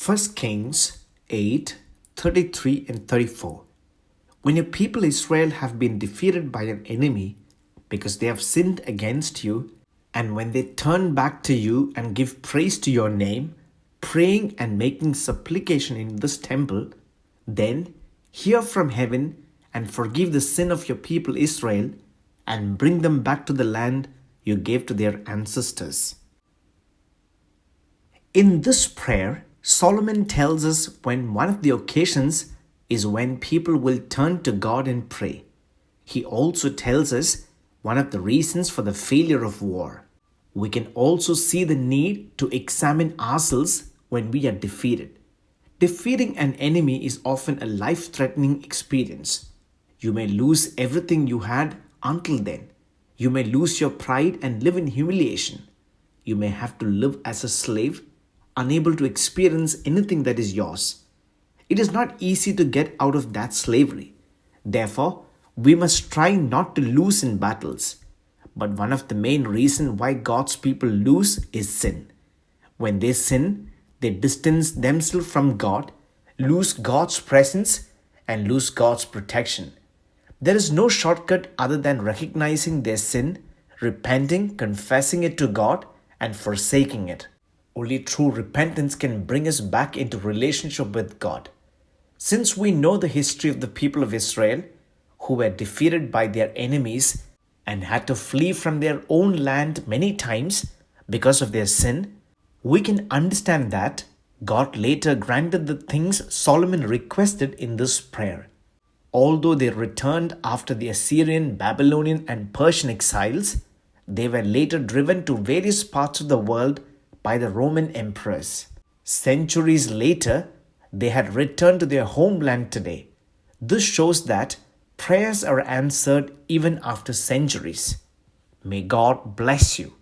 1 Kings 8:33 and 34. When your people Israel have been defeated by an enemy because they have sinned against you, and when they turn back to you and give praise to your name, praying and making supplication in this temple, then hear from heaven and forgive the sin of your people Israel and bring them back to the land you gave to their ancestors. In this prayer, Solomon tells us when one of the occasions is when people will turn to God and pray. He also tells us one of the reasons for the failure of war. We can also see the need to examine ourselves when we are defeated. Defeating an enemy is often a life-threatening experience. You may lose everything you had until then. You may lose your pride and live in humiliation. You may have to live as a slave, unable to experience anything that is yours. It is not easy to get out of that slavery. Therefore, we must try not to lose in battles. But one of the main reasons why God's people lose is sin. When they sin, they distance themselves from God, lose God's presence, and lose God's protection. There is no shortcut other than recognizing their sin, repenting, confessing it to God, and forsaking it. Only true repentance can bring us back into relationship with God. Since we know the history of the people of Israel, who were defeated by their enemies and had to flee from their own land many times because of their sin, we can understand that God later granted the things Solomon requested in this prayer. Although they returned after the Assyrian, Babylonian, and Persian exiles, they were later driven to various parts of the world by the Roman emperors. Centuries later, they had returned to their homeland today. This shows that prayers are answered even after centuries. May God bless you.